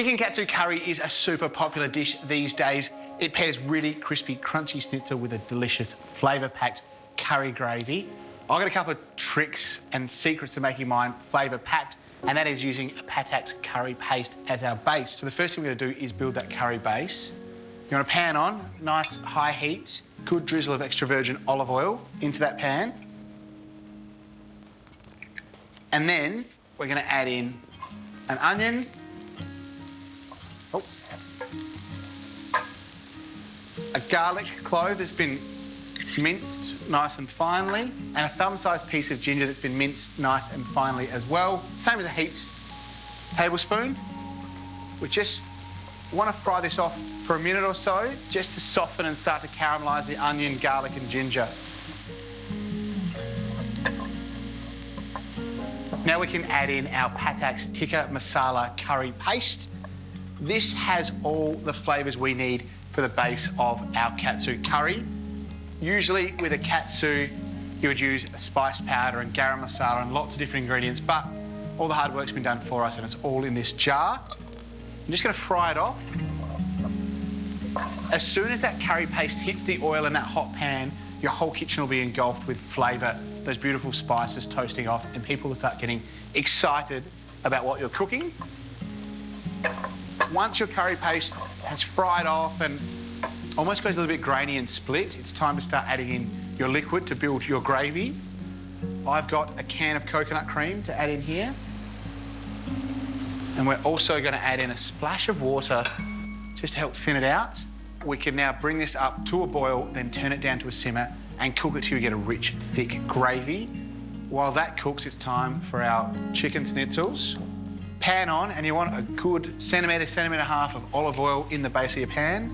Chicken katsu curry is a super popular dish these days. It pairs really crispy, crunchy schnitzel with a delicious, flavour-packed curry gravy. I've got a couple of tricks and secrets to making mine flavour-packed, and that is using a Patak's curry paste as our base. So the first thing we're going to do is build that curry base. You want a pan on, nice high heat, good drizzle of extra virgin olive oil into that pan. And then we're going to add in an onion. Oh. A garlic clove that's been minced nice and finely, and a thumb-sized piece of ginger that's been minced nice and finely as well. Same as a heaped tablespoon. We just want to fry this off for a minute or so, just to soften and start to caramelise the onion, garlic and ginger. Now we can add in our Patak's tikka masala curry paste. This has all the flavours we need for the base of our katsu curry. Usually with a katsu, you would use a spice powder and garam masala and lots of different ingredients, but all the hard work's been done for us and it's all in this jar. I'm just going to fry it off. As soon as that curry paste hits the oil in that hot pan, your whole kitchen will be engulfed with flavour, those beautiful spices toasting off, and people will start getting excited about what you're cooking. Once your curry paste has fried off and almost goes a little bit grainy and split, it's time to start adding in your liquid to build your gravy. I've got a can of coconut cream to add in here. And we're also going to add in a splash of water just to help thin it out. We can now bring this up to a boil, then turn it down to a simmer and cook it till you get a rich, thick gravy. While that cooks, it's time for our chicken schnitzels. Pan on, and you want a good centimetre and a half of olive oil in the base of your pan.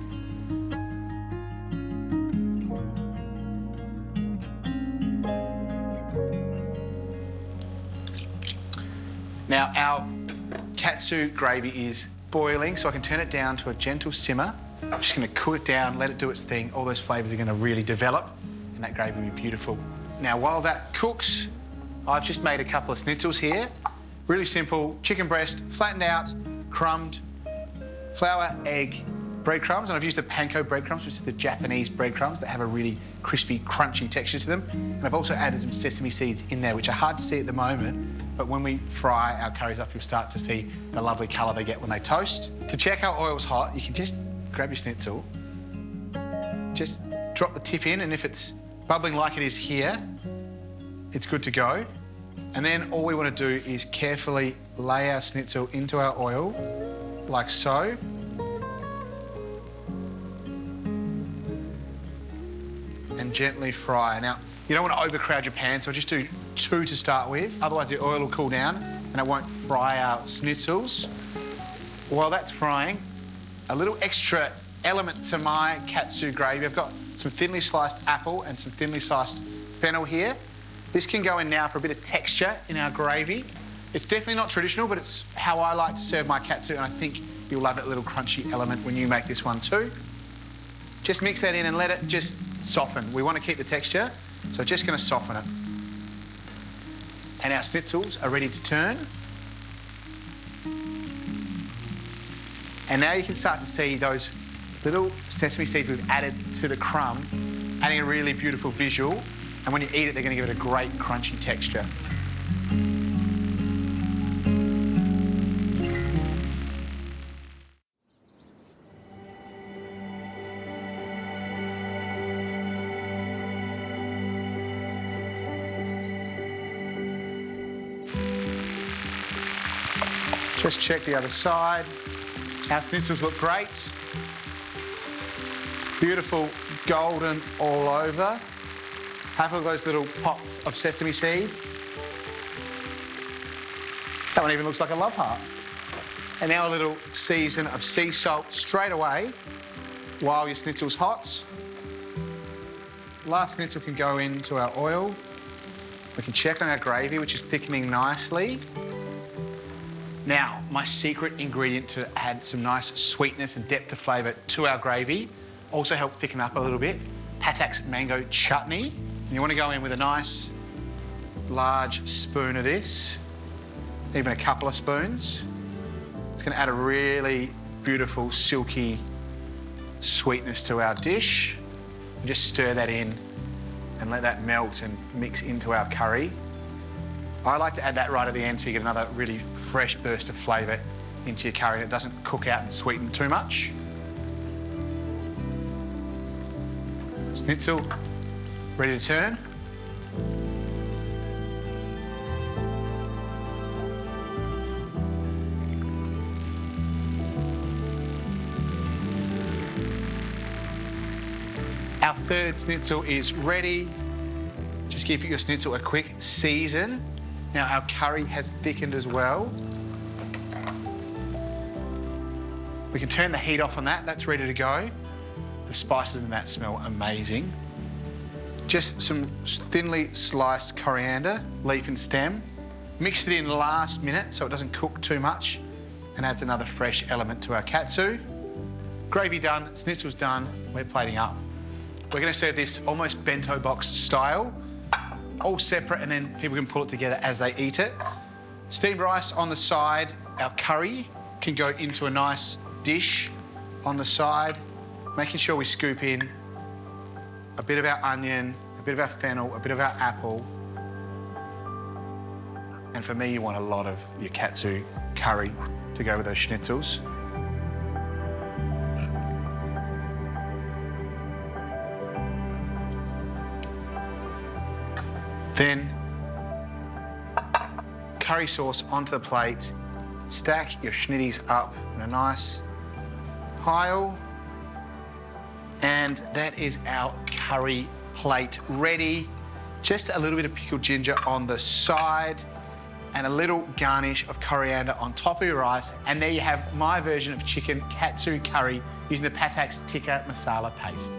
Now, our katsu gravy is boiling, so I can turn it down to a gentle simmer. I'm just going to cool it down, let it do its thing. All those flavours are going to really develop, and that gravy will be beautiful. Now, while that cooks, I've just made a couple of schnitzels here. Really simple, chicken breast, flattened out, crumbed, flour, egg, breadcrumbs, and I've used the panko breadcrumbs, which is the Japanese breadcrumbs that have a really crispy, crunchy texture to them. And I've also added some sesame seeds in there, which are hard to see at the moment, but when we fry our curries up, you'll start to see the lovely colour they get when they toast. To check our oil's hot, you can just grab your schnitzel, just drop the tip in, and if it's bubbling like it is here, it's good to go. And then all we want to do is carefully lay our schnitzel into our oil, like so. And gently fry. Now, you don't want to overcrowd your pan, so just do 2 to start with. Otherwise, the oil will cool down and it won't fry our schnitzels. While that's frying, a little extra element to my katsu gravy. I've got some thinly sliced apple and some thinly sliced fennel here. This can go in now for a bit of texture in our gravy. It's definitely not traditional, but it's how I like to serve my katsu, and I think you'll love that little crunchy element when you make this one too. Just mix that in and let it just soften. We want to keep the texture, so just going to soften it. And our schnitzels are ready to turn. And now you can start to see those little sesame seeds we've added to the crumb, adding a really beautiful visual. And when you eat it, they're going to give it a great crunchy texture. Just check the other side. Our schnitzels look great. Beautiful golden all over. Have a look at those little pops of sesame seeds. That one even looks like a love heart. And now a little season of sea salt straight away while your schnitzel's hot. Last schnitzel can go into our oil. We can check on our gravy, which is thickening nicely. Now, my secret ingredient to add some nice sweetness and depth of flavour to our gravy, also help thicken up a little bit, Patak's mango chutney. And you want to go in with a nice large spoon of this, even a couple of spoons. It's gonna add a really beautiful, silky sweetness to our dish. And just stir that in and let that melt and mix into our curry. I like to add that right at the end so you get another really fresh burst of flavour into your curry and it doesn't cook out and sweeten too much. Schnitzel, ready to turn. Our third schnitzel is ready. Just give your schnitzel a quick season. Now our curry has thickened as well. We can turn the heat off on that, that's ready to go. The spices in that smell amazing. Just some thinly sliced coriander, leaf and stem. Mix it in last minute so it doesn't cook too much and adds another fresh element to our katsu. Gravy done, schnitzel's done, we're plating up. We're gonna serve this almost bento box style, all separate, and then people can pull it together as they eat it. Steamed rice on the side, our curry can go into a nice dish on the side, making sure we scoop in a bit of our onion, a bit of our fennel, a bit of our apple. And for me, you want a lot of your katsu curry to go with those schnitzels. Then, curry sauce onto the plate. Stack your schnitties up in a nice pile. And that is our curry plate ready. Just a little bit of pickled ginger on the side and a little garnish of coriander on top of your rice. And there you have my version of chicken katsu curry using the Patak's tikka masala paste.